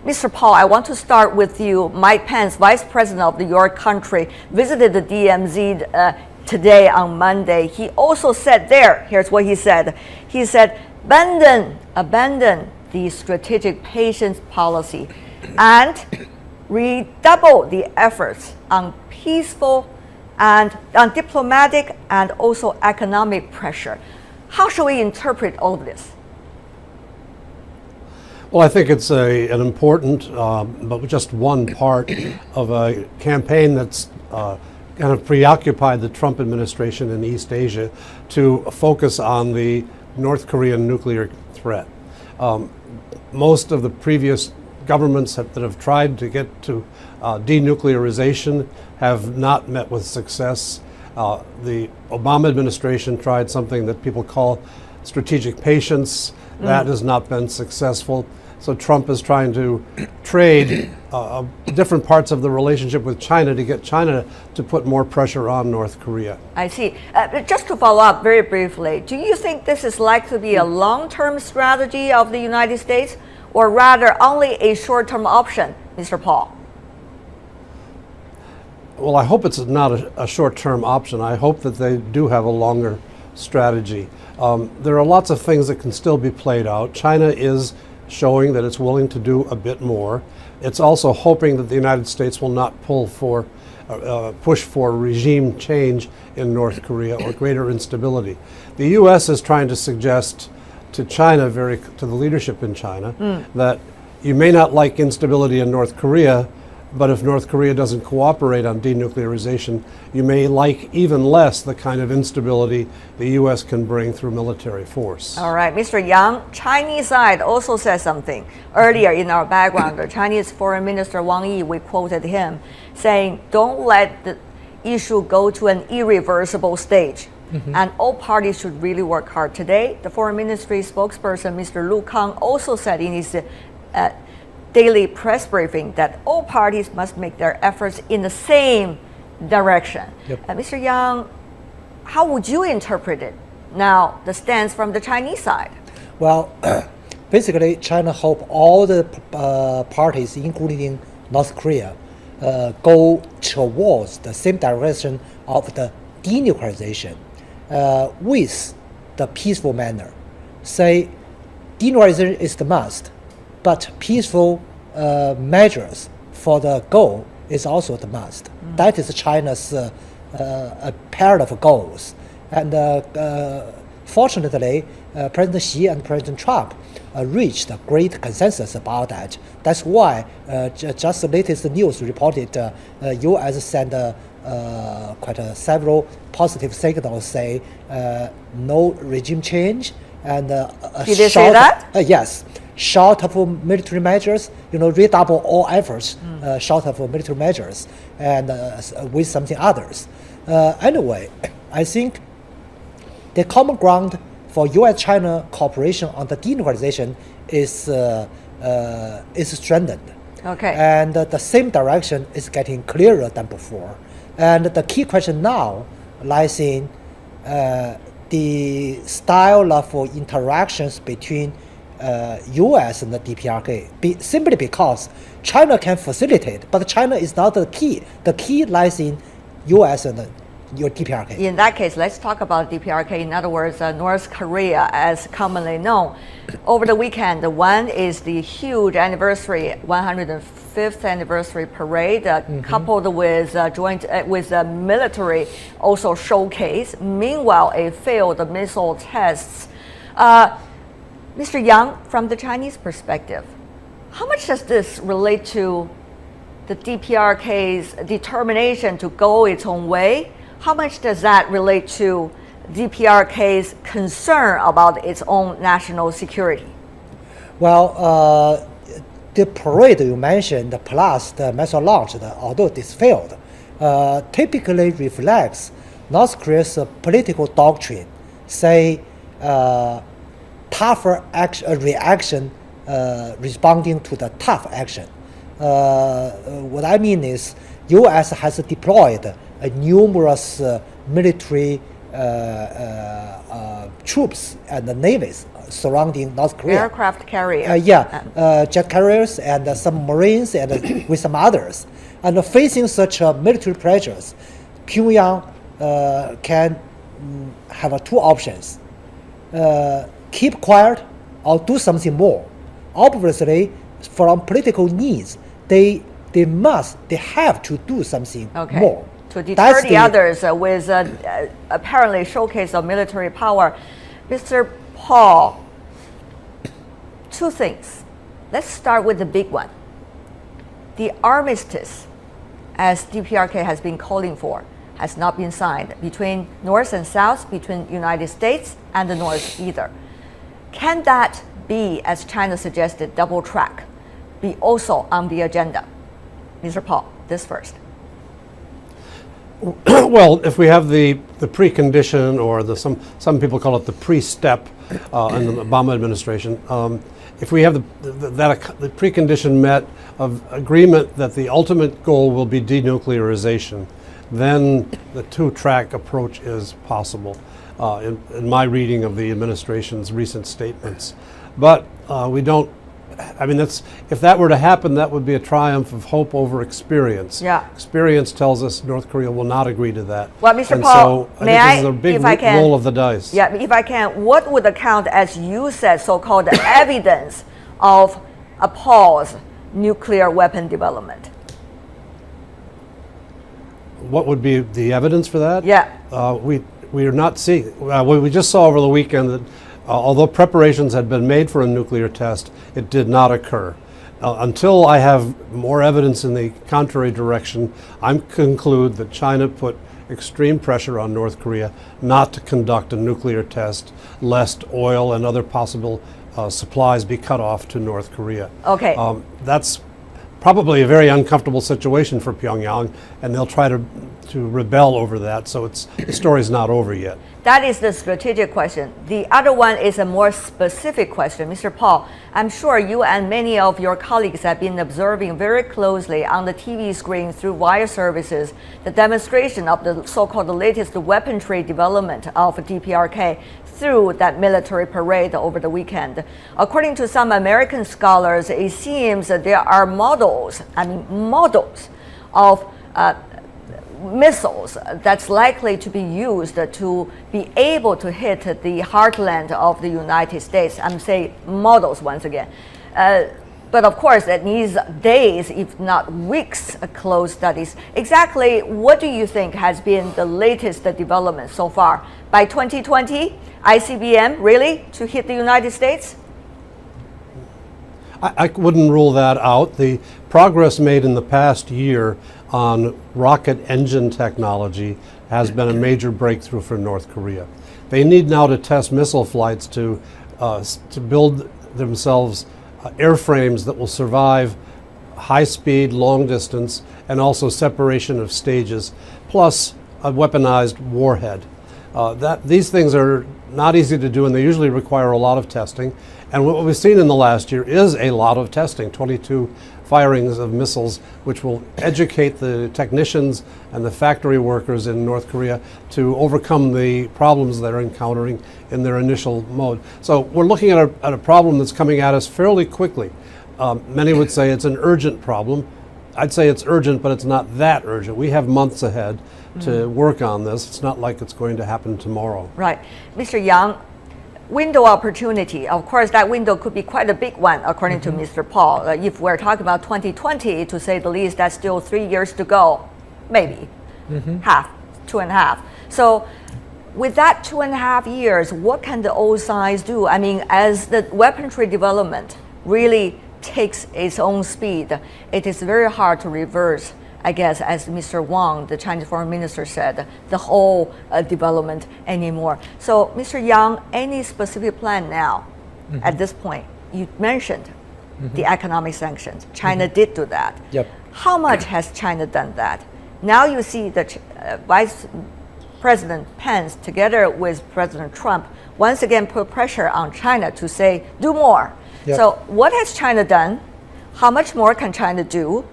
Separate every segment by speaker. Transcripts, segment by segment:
Speaker 1: Mr. Paul, I want to start with you. Mike Pence, Vice President of your country, visited the DMZ today on Monday. He also said here's what he said. He said, abandon the strategic patience policy and redouble the efforts on peaceful and on diplomatic and also economic pressure. How should we interpret all of this?
Speaker 2: Well, I think it's an important, but just one part of a campaign that's kind of preoccupied the Trump administration in East Asia to focus on the North Korean nuclear threat. Most of the previous governments that have tried to get to denuclearization have not met with success. The Obama administration tried something that people call strategic patience. That has not been successful. So Trump is trying to trade different parts of the relationship with China to get China to put more pressure on North Korea.
Speaker 1: I see. Just to follow up very briefly, do you think this is likely to be a long-term strategy of the United States, or rather only a short-term option, Mr. Paul?
Speaker 2: Well, I hope it's not a short-term option. I hope that they do have a longer strategy. There are lots of things that can still be played out. China is showing that it's willing to do a bit more. It's also hoping that the United States will not push for regime change in North Korea or greater instability. The U.S. is trying to suggest to China, to the leadership in China, that you may not like instability in North Korea, but if North Korea doesn't cooperate on denuclearization, you may like even less the kind of instability the U.S. can bring through military force.
Speaker 1: All right, Mr. Yang, Chinese side also said something. Earlier in our background, the Chinese Foreign Minister Wang Yi, we quoted him, saying, don't let the issue go to an irreversible stage. And all parties should really work hard. Today, the Foreign Ministry spokesperson, Mr. Lu Kang, also said in his daily press briefing that all parties must make their efforts in the same direction. Mr. Yang, how would you interpret it now, the stance from the Chinese side?
Speaker 3: Well, basically, China hope all the parties, including North Korea, go towards the same direction of the denuclearization with the peaceful manner. Say, denuclearization is the must, but peaceful measures for the goal is also the must. That is China's pair of goals. And fortunately, President Xi and President Trump reached a great consensus about that. That's why just the latest news reported U.S. sent quite several positive signals, say no regime change and
Speaker 1: Did they say that?
Speaker 3: Yes. Short of military measures, redouble all efforts, short of military measures, and with something others. Anyway, I think the common ground for U.S.-China cooperation on the denuclearization is strengthened.
Speaker 1: Okay.
Speaker 3: And the same direction is getting clearer than before. And the key question now lies in the style of interactions between U.S. and the DPRK, simply because China can facilitate, but China is not the key. The key lies in U.S. and your DPRK.
Speaker 1: In that case, let's talk about DPRK. In other words, North Korea, as commonly known. Over the weekend, one is the huge anniversary, 105th anniversary parade, coupled with with a military also showcase. Meanwhile, a failed missile tests. Mr. Yang, from the Chinese perspective, how much does this relate to the DPRK's determination to go its own way? How much does that relate to DPRK's concern about its own national security?
Speaker 3: Well, the parade you mentioned, plus the missile launch, although this failed, typically reflects North Korea's political doctrine, say, tougher reaction responding to the tough action. What I mean is, U.S. has deployed numerous military troops and navies surrounding North Korea.
Speaker 1: Aircraft carrier.
Speaker 3: Jet carriers and some Marines and with some others. And facing such military pressures, Pyongyang can have two options. Keep quiet or do something more. Obviously, from political needs, they have to do something more.
Speaker 1: To deter the others with apparently showcase of military power. Mr. Paul, two things. Let's start with the big one. The armistice, as DPRK has been calling for, has not been signed between North and South, between United States and the North either. Can that be, as China suggested, double track, be also on the agenda? Mr. Paul, this first.
Speaker 2: Well, if we have the precondition, or some people call it the pre-step in the Obama administration, if we have the precondition met of agreement that the ultimate goal will be denuclearization, then the two-track approach is possible in my reading of the administration's recent statements. But we don't, I mean, if that were to happen, that would be a triumph of hope over experience.
Speaker 1: Yeah.
Speaker 2: Experience tells us North Korea will not agree to that.
Speaker 1: Well, Mr.
Speaker 2: And
Speaker 1: Paul,
Speaker 2: so
Speaker 1: may
Speaker 2: I think this is a big roll of the dice.
Speaker 1: Yeah, if I can, what would account, as you said, so-called evidence of a pause nuclear weapon development?
Speaker 2: What would be the evidence for that?
Speaker 1: Yeah.
Speaker 2: We are not seeing. We just saw over the weekend that although preparations had been made for a nuclear test, it did not occur. Until I have more evidence in the contrary direction, I conclude that China put extreme pressure on North Korea not to conduct a nuclear test, lest oil and other possible supplies be cut off to North Korea.
Speaker 1: Okay.
Speaker 2: That's probably a very uncomfortable situation for Pyongyang, and they'll try to rebel over that. So the story's not over yet.
Speaker 1: That is the strategic question. The other one is a more specific question. Mr. Paul, I'm sure you and many of your colleagues have been observing very closely on the TV screen through wire services the demonstration of the so-called latest weaponry development of DPRK through that military parade over the weekend. According to some American scholars, it seems that there are models of missiles that's likely to be used to be able to hit the heartland of the United States. I'm saying models once again. But of course, it needs days, if not weeks, close studies. Exactly what do you think has been the latest development so far? By 2020, ICBM really to hit the United States?
Speaker 2: I wouldn't rule that out. The progress made in the past year on rocket engine technology has been a major breakthrough for North Korea. They need now to test missile flights to build themselves airframes that will survive high speed, long distance, and also separation of stages, plus a weaponized warhead. These things are not easy to do, and they usually require a lot of testing. And what we've seen in the last year is a lot of testing, 22 firings of missiles, which will educate the technicians and the factory workers in North Korea to overcome the problems they're encountering in their initial mode. So we're looking at a problem that's coming at us fairly quickly. Many would say it's an urgent problem. I'd say it's urgent, but it's not that urgent. We have months ahead to work on this. It's not like it's going to happen tomorrow.
Speaker 1: Right. Mr. Yang, window opportunity, of course, that window could be quite a big one, according to Mr. Paul. If we're talking about 2020, to say the least, that's still 3 years to go, maybe, half, 2.5. So with that 2.5 years, what can the old sides do? I mean, as the weaponry development really takes its own speed, it is very hard to reverse, I guess, as Mr. Wang, the Chinese foreign minister, said, the whole development anymore. So, Mr. Yang, any specific plan now at this point? You mentioned the economic sanctions. China did do that.
Speaker 3: Yep.
Speaker 1: How much has China done that? Now you see that Vice President Pence, together with President Trump, once again put pressure on China to say, do more.
Speaker 3: Yep.
Speaker 1: So what has China done? How much more can China do?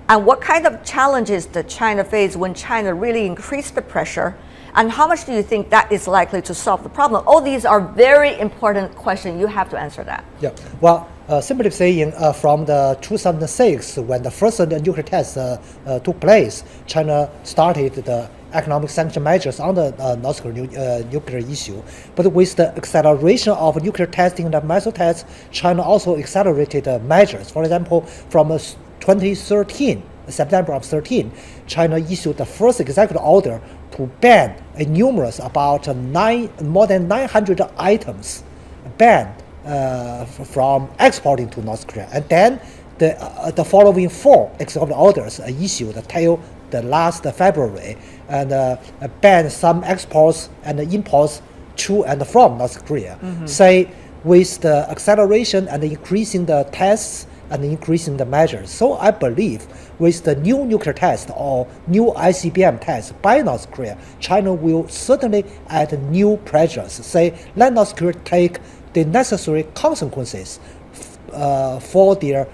Speaker 1: And what kind of challenges does China face when China really increased the pressure And how much do you think that is likely to solve the problem? All these are very important questions. You have to answer that.
Speaker 3: Yeah. Well, simply saying, from the 2006, when the first nuclear test took place, China started the economic sanction measures on the North Korean nuclear issue. But with the acceleration of nuclear testing and missile tests, China also accelerated measures. For example, from 2013, September of 13, China issued the first executive order to ban about more than 900 items banned from exporting to North Korea. And then the following 4 executive orders issued till the last February, and banned some exports and imports to and from North Korea. Say, with the acceleration and increasing the tests and increasing the measures. So I believe with the new nuclear test or new ICBM test by North Korea, China will certainly add new pressures. Say, let North Korea take the necessary consequences for their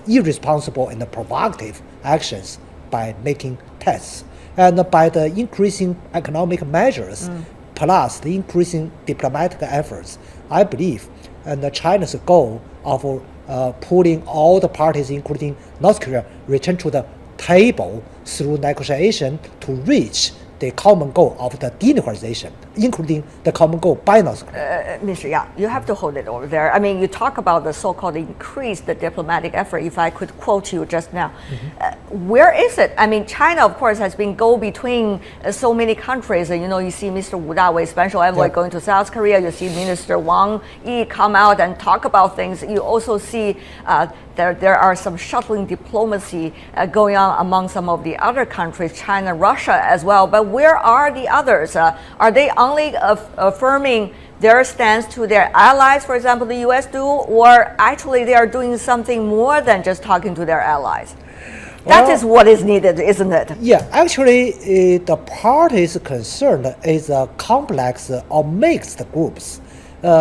Speaker 3: irresponsible and provocative actions by making tests. And by the increasing economic measures, plus the increasing diplomatic efforts, I believe, and China's goal of pulling all the parties, including North Korea, return to the table through negotiation to reach the common goal of the denuclearization, including the common goal by North Korea.
Speaker 1: Mr. Yang, you have to hold it over there. I mean, you talk about the so-called increased diplomatic effort, if I could quote you just now. Where is it? I mean, China, of course, has been go-between so many countries. You know, you see Mr. Wu Dawei, special envoy, going to South Korea. You see Minister Wang Yi come out and talk about things. You also see there are some shuttling diplomacy going on among some of the other countries, China, Russia as well. But where are the others? Are they only affirming their stance to their allies, for example, the U.S. do, or actually they are doing something more than just talking to their allies? That is what is needed, isn't it?
Speaker 3: Yeah, actually, the parties concerned is a complex or mixed groups.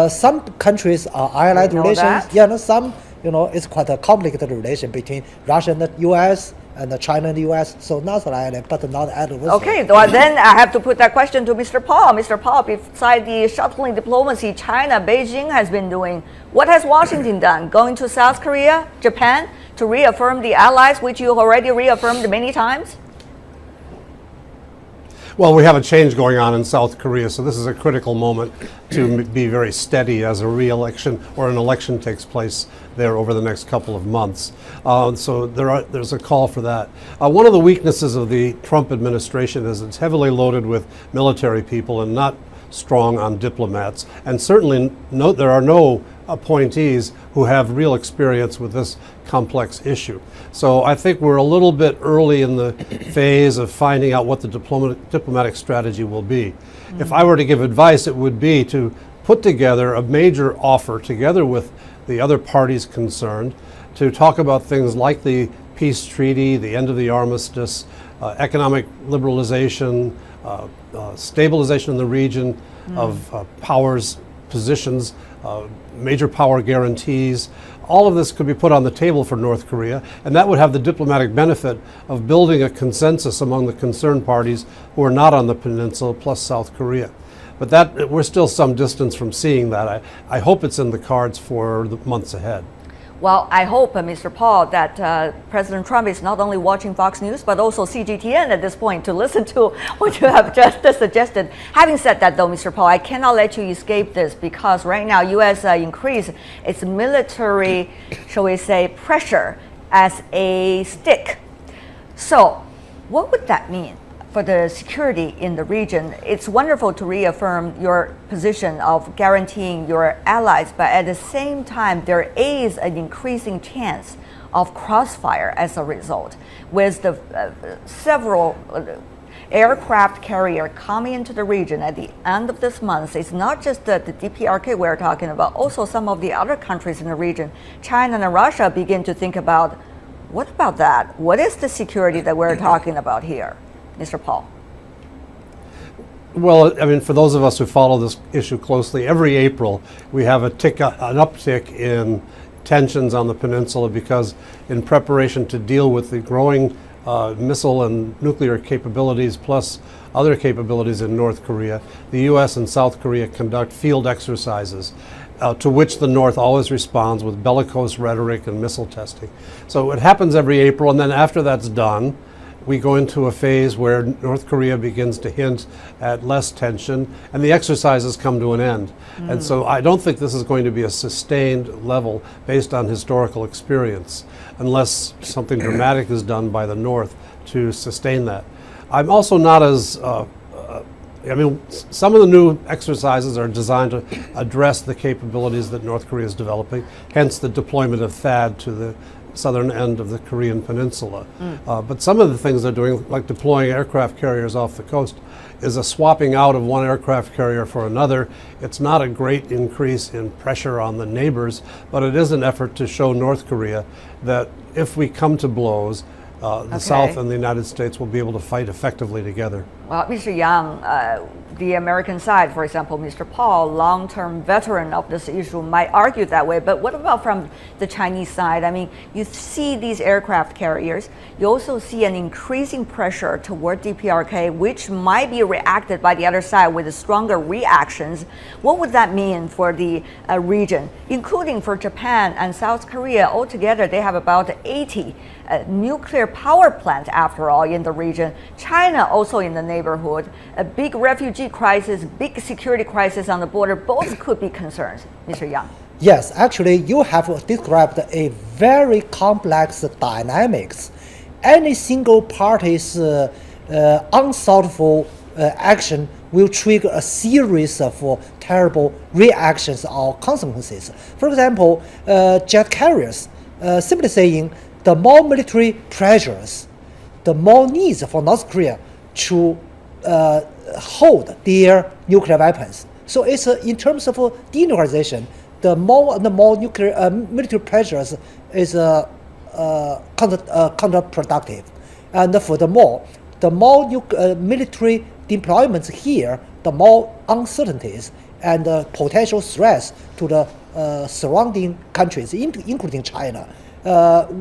Speaker 3: Some countries are allied relations. Yeah, no, some, it's quite a complicated relation between Russia and the U.S. and China and the U.S. So not allied, but not adversary.
Speaker 1: Okay, well, then I have to put that question to Mr. Paul. Mr. Paul, beside the shuttling diplomacy China, Beijing has been doing, what has Washington done? Going to South Korea, Japan, to reaffirm the allies, which you already reaffirmed many times?
Speaker 2: Well, we have a change going on in South Korea, so this is a critical moment to be very steady as a re-election or an election takes place there over the next couple of months. So there's a call for that. One of the weaknesses of the Trump administration is it's heavily loaded with military people and not strong on diplomats. And certainly there are no appointees who have real experience with this complex issue. So I think we're a little bit early in the phase of finding out what the diplomatic strategy will be. If I were to give advice, it would be to put together a major offer together with the other parties concerned to talk about things like the peace treaty, the end of the armistice, economic liberalization, stabilization in the region of powers, positions, major power guarantees. All of this could be put on the table for North Korea, and that would have the diplomatic benefit of building a consensus among the concerned parties who are not on the peninsula, plus South Korea. But that we're still some distance from seeing that. I hope it's in the cards for the months ahead.
Speaker 1: Well, I hope, Mr. Paul, that President Trump is not only watching Fox News, but also CGTN at this point to listen to what you have just suggested. Having said that, though, Mr. Paul, I cannot let you escape this because right now U.S. increased its military, shall we say, pressure as a stick. So what would that mean for the security in the region? It's wonderful to reaffirm your position of guaranteeing your allies, but at the same time, there is an increasing chance of crossfire as a result. With the several aircraft carrier coming into the region at the end of this month, it's not just the DPRK we're talking about, also some of the other countries in the region, China and Russia, begin to think about, what about that? What is the security that we're talking about here? Mr. Paul.
Speaker 2: Well, I mean, for those of us who follow this issue closely, every April we have an uptick in tensions on the peninsula because in preparation to deal with the growing missile and nuclear capabilities plus other capabilities in North Korea, the U.S. and South Korea conduct field exercises to which the North always responds with bellicose rhetoric and missile testing. So it happens every April, and then after that's done, we go into a phase where North Korea begins to hint at less tension, and the exercises come to an end. And so I don't think this is going to be a sustained level based on historical experience, unless something dramatic is done by the North to sustain that. I'm also not as some of the new exercises are designed to address the capabilities that North Korea is developing, hence the deployment of THAAD to the southern end of the Korean Peninsula. But some of the things they're doing, like deploying aircraft carriers off the coast, is a swapping out of one aircraft carrier for another. It's not a great increase in pressure on the neighbors, but it is an effort to show North Korea that if we come to blows, the South and the United States will be able to fight effectively together.
Speaker 1: Well, Mr. Yang, the American side, for example, Mr. Paul, long-term veteran of this issue, might argue that way. But what about from the Chinese side? I mean, you see these aircraft carriers. You also see an increasing pressure toward DPRK, which might be reacted by the other side with stronger reactions. What would that mean for the region, including for Japan and South Korea? Altogether, they have about 80 nuclear power plants, after all, in the region. China also in the neighborhood. A big refugee crisis, big security crisis on the border, both could be concerns. Mr. Yang.
Speaker 3: Yes, actually, you have described a very complex dynamics. Any single party's unthoughtful action will trigger a series of terrible reactions or consequences. For example, jet carriers, simply saying, the more military pressures, the more needs for North Korea to hold their nuclear weapons. So it's in terms of denuclearization, the more nuclear military pressures is counterproductive. And furthermore, the more military deployments here, the more uncertainties and potential threats to the surrounding countries, including China.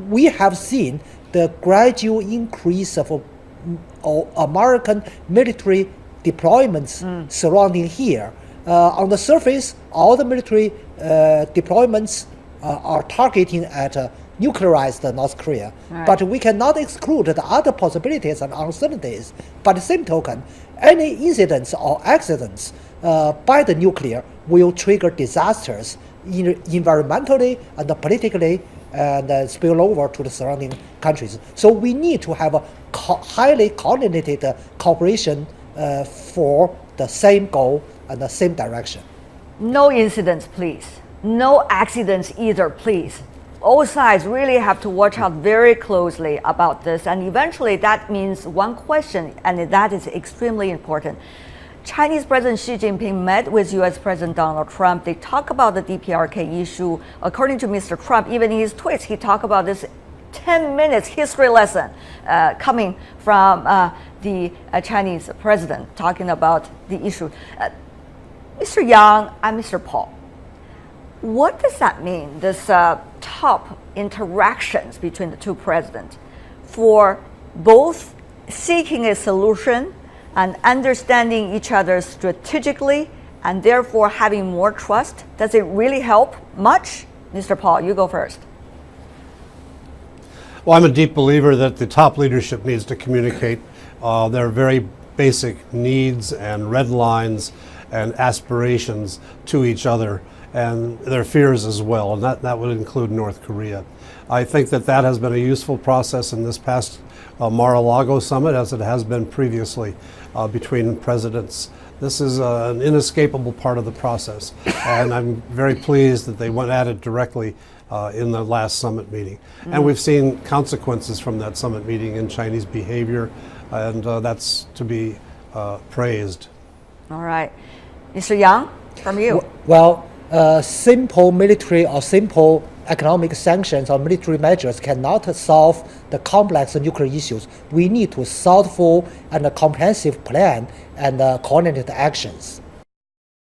Speaker 3: We have seen the gradual increase of American military deployments surrounding here. On the surface, all the military deployments are targeting at nuclearized North Korea. Right. But we cannot exclude the other possibilities and uncertainties. By the same token, any incidents or accidents by the nuclear will trigger disasters environmentally and politically, and spill over to the surrounding countries. So we need to have a highly coordinated cooperation for the same goal and the same direction.
Speaker 1: No incidents, please. No accidents either, please. All sides really have to watch out very closely about this. And eventually that means one question, and that is extremely important. Chinese President Xi Jinping met with U.S. President Donald Trump. They talk about the DPRK issue. According to Mr. Trump, even in his tweets, he talked about this 10 minutes history lesson coming from the Chinese president, talking about the issue. Mr. Yang and Mr. Paul, what does that mean, this top interactions between the two presidents for both seeking a solution and understanding each other strategically and therefore having more trust? Does it really help much? Mr. Paul, you go first.
Speaker 2: Well, I'm a deep believer that the top leadership needs to communicate their very basic needs and red lines and aspirations to each other, and their fears as well, and that would include North Korea. I think that has been a useful process in this past Mar-a-Lago summit, as it has been previously between presidents. This is an inescapable part of the process, and I'm very pleased that they went at it directly in the last summit meeting. And we've seen consequences from that summit meeting in Chinese behavior, and that's to be praised.
Speaker 1: All right. Mr. Yang, from you.
Speaker 3: Well, simple military or simple economic sanctions or military measures cannot solve the complex nuclear issues. We need to thoughtful and a comprehensive plan and coordinated actions.